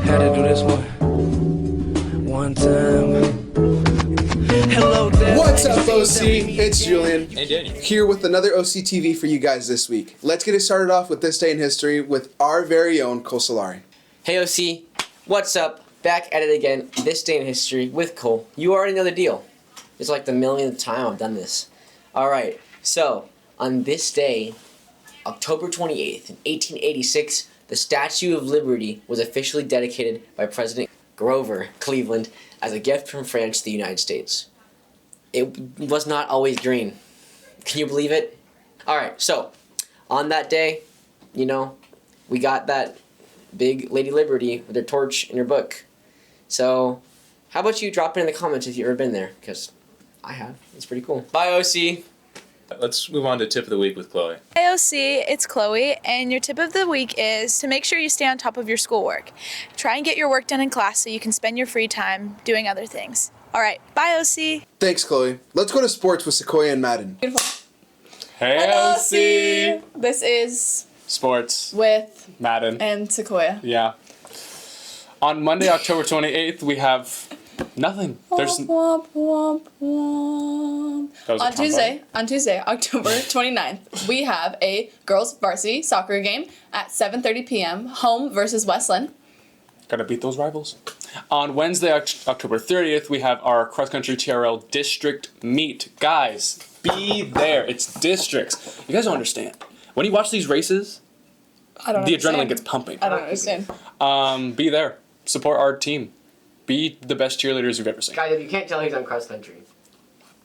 Had to do this one time. Hello there. What's up, OC? It's Julian. Hey, Daniel. Here with another OC TV for you guys this week. Let's get it started off with this day in history with our very own Cole Solari. Hey OC, what's up? Back at it again, this day in history with Cole. You already know the deal. It's like the millionth time I've done this. Alright, so on this day, October 28th, in 1886, the Statue of Liberty was officially dedicated by President Grover Cleveland as a gift from France to the United States. It was not always green. Can you believe it? Alright, so on that day, you know, we got that big Lady Liberty with her torch in her book. So, how about you drop it in the comments if you've ever been there? Because I have. It's pretty cool. Bye, OC. Let's move on to tip of the week with Chloe. Hey OC, it's Chloe, and your tip of the week is to make sure you stay on top of your schoolwork. Try and get your work done in class so you can spend your free time doing other things. All right, bye OC. Thanks, Chloe. Let's go to sports with Sequoia and Madden. Hey OC! This is Sports, with Madden. and Sequoia. Yeah. On Monday, October 28th, we have nothing. There's Womp, womp, womp. That was a On Tuesday, October 29th, we have a girls varsity soccer game at 7:30 p.m. home versus Westland. Gotta beat those rivals. On Wednesday, October 30th, we have our cross-country TRL district meet. Guys, be there. It's districts. You guys don't understand. When you watch these races, I don't the understand. adrenaline gets pumping. I don't understand. Be there. Support our team. Be the best cheerleaders you've ever seen. Guys, if you can't tell, he's on cross country.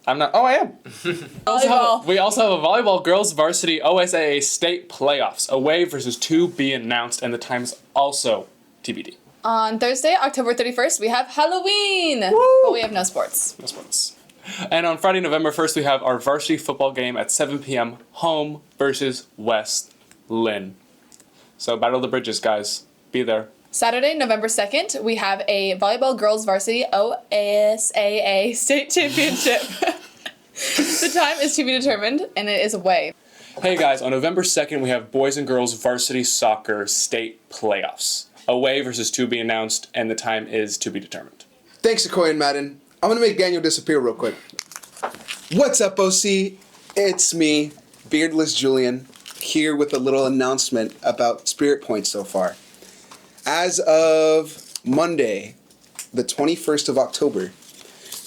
I'm not. Oh, I am. Volleyball. We also have a volleyball girls varsity OSAA state playoffs. Away versus to be announced, and the time is also TBD. On Thursday, October 31st, we have Halloween. But we have no sports. No sports. And on Friday, November 1st, we have our varsity football game at 7 p.m. home versus West Lynn. So battle the bridges, guys. Be there. Saturday, November 2nd, we have a volleyball girls varsity OSAA state championship. The time is to be determined, and it is away. Hey guys, on November 2nd, we have boys and girls varsity soccer state playoffs. Away versus to be announced, and the time is to be determined. Thanks, Sequoia and Madden. I'm going to make Daniel disappear real quick. What's up, OC? It's me, Beardless Julian, here with a little announcement about Spirit Points so far. As of Monday, the 21st of October,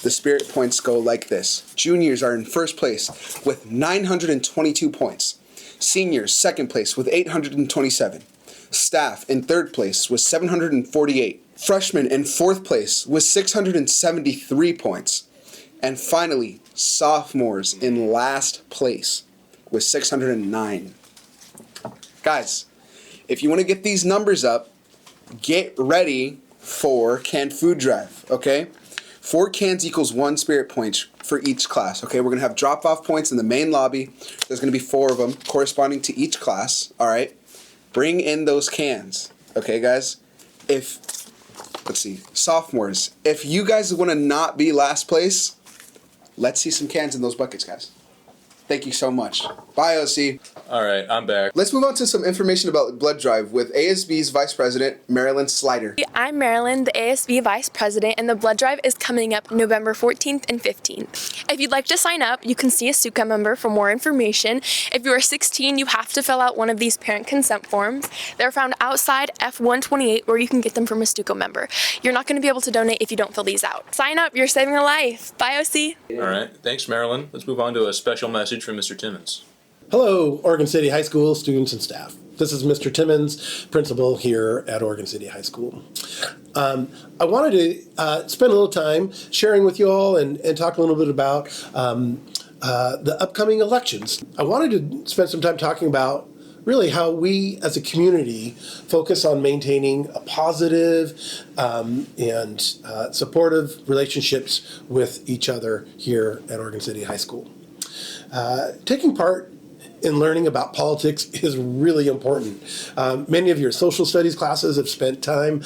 the Spirit Points go like this. Juniors are in first place with 922 points. Seniors, second place with 827. Staff in third place with 748. Freshmen in fourth place with 673 points. And finally, sophomores in last place with 609. Guys, if you want to get these numbers up, get ready for canned food drive, okay? 4 cans equals 1 Spirit Point for each class, okay? We're going to have drop-off points in the main lobby. There's going to be 4 of them corresponding to each class, all right? Bring in those cans, okay, guys? Let's see, sophomores, if you guys want to not be last place, let's see some cans in those buckets, guys. Thank you so much. Bye, OC. All right, I'm back. Let's move on to some information about Blood Drive with ASB's Vice President, Marilyn Slider. I'm Marilyn, the ASB Vice President, and the Blood Drive is coming up November 14th and 15th. If you'd like to sign up, you can see a SUCA member for more information. If you are 16, you have to fill out one of these parent consent forms. They're found outside F128, where you can get them from a SUCA member. You're not going to be able to donate if you don't fill these out. Sign up, you're saving a life. Bye, OC. All right, thanks, Marilyn. Let's move on to a special message from Mr. Timmons. Hello, Oregon City High School students and staff. This is Mr. Timmons, principal here at Oregon City High School. I wanted to spend a little time sharing with you all and talk a little bit about the upcoming elections. I wanted to spend some time talking about really how we as a community focus on maintaining a positive and supportive relationships with each other here at Oregon City High School. Taking part in learning about politics is really important. Many of your social studies classes have spent time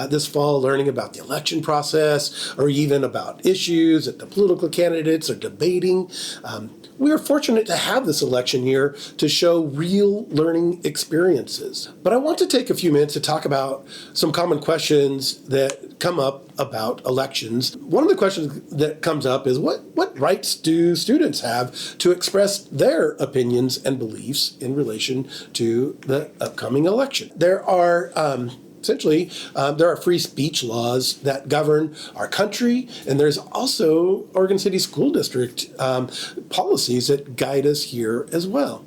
this fall learning about the election process or even about issues that the political candidates are debating. We are fortunate to have this election year to show real learning experiences. But I want to take a few minutes to talk about some common questions that come up about elections. One of the questions that comes up is what rights do students have to express their opinions and beliefs in relation to the upcoming election? There are essentially, there are free speech laws that govern our country, and there's also Oregon City School District policies that guide us here as well.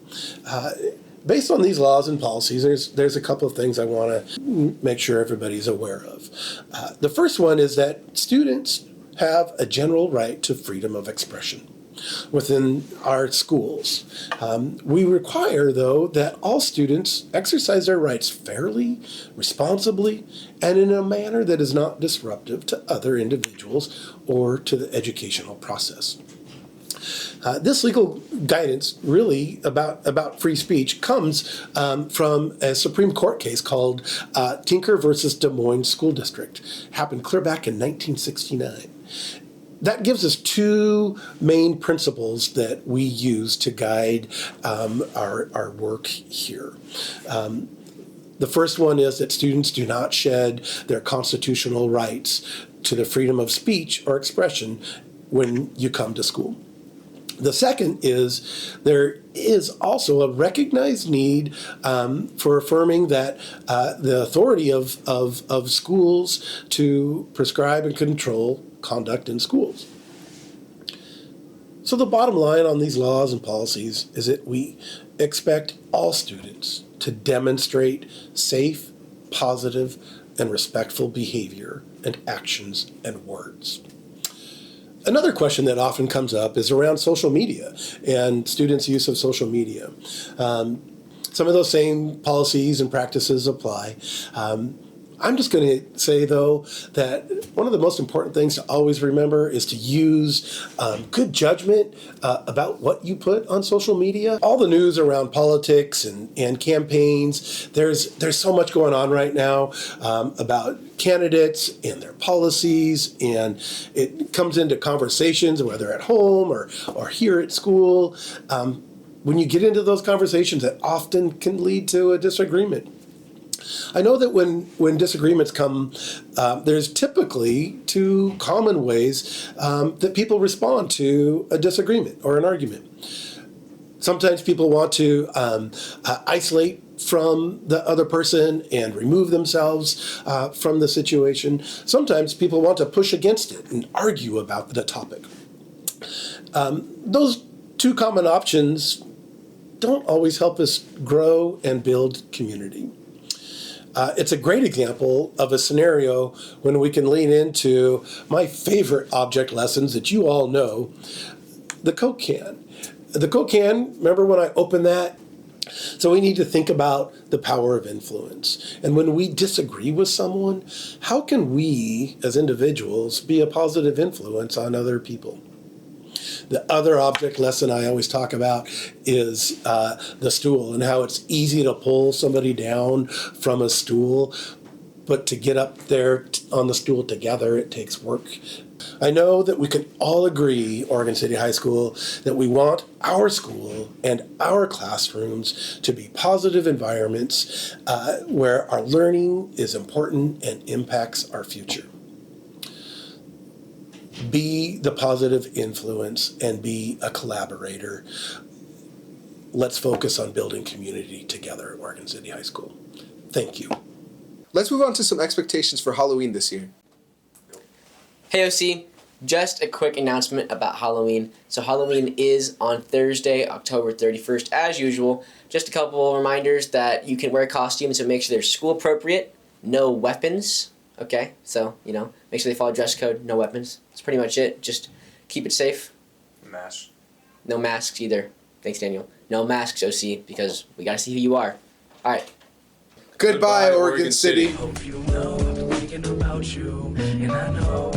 Based on these laws and policies, there's a couple of things I want to make sure everybody's aware of. The first one is that students have a general right to freedom of expression within our schools. We require, though, that all students exercise their rights fairly, responsibly, and in a manner that is not disruptive to other individuals or to the educational process. This legal guidance, really about free speech, comes from a Supreme Court case called Tinker versus Des Moines School District. Happened clear back in 1969. That gives us two main principles that we use to guide our work here. The first one is that students do not shed their constitutional rights to the freedom of speech or expression when you come to school. The second is there is also a recognized need for affirming that the authority of schools to prescribe and control conduct in schools. So the bottom line on these laws and policies is that we expect all students to demonstrate safe, positive, and respectful behavior and actions and words. Another question that often comes up is around social media and students' use of social media. Some of those same policies and practices apply. I'm just going to say, though, that one of the most important things to always remember is to use good judgment about what you put on social media. All the news around politics and campaigns, there's so much going on right now about candidates and their policies, and it comes into conversations, whether at home or here at school. When you get into those conversations, that often can lead to a disagreement. I know that when disagreements come, there's typically two common ways that people respond to a disagreement or an argument. Sometimes people want to isolate from the other person and remove themselves from the situation. Sometimes people want to push against it and argue about the topic. Those two common options don't always help us grow and build community. It's a great example of a scenario when we can lean into my favorite object lessons that you all know, the Coke can. The Coke can, remember when I opened that? So we need to think about the power of influence. And when we disagree with someone, how can we as individuals be a positive influence on other people? The other object lesson I always talk about is the stool and how it's easy to pull somebody down from a stool, but to get up there on the stool together, it takes work. I know that we can all agree, Oregon City High School, that we want our school and our classrooms to be positive environments where our learning is important and impacts our future. Be the positive influence and be a collaborator. Let's focus on building community together at Oregon City High School. Thank you. Let's move on to some expectations for Halloween this year. Hey OC, just a quick announcement about Halloween. So Halloween is on Thursday, October 31st, as usual. Just a couple of reminders that you can wear costumes, so make sure they're school appropriate, no weapons. Okay, so, make sure they follow dress code, no weapons. That's pretty much it. Just keep it safe. Mask. No masks either. Thanks, Daniel. No masks, OC, because we gotta see who you are. All right. Goodbye, Oregon City. Hope you know I've been thinking about you, and I know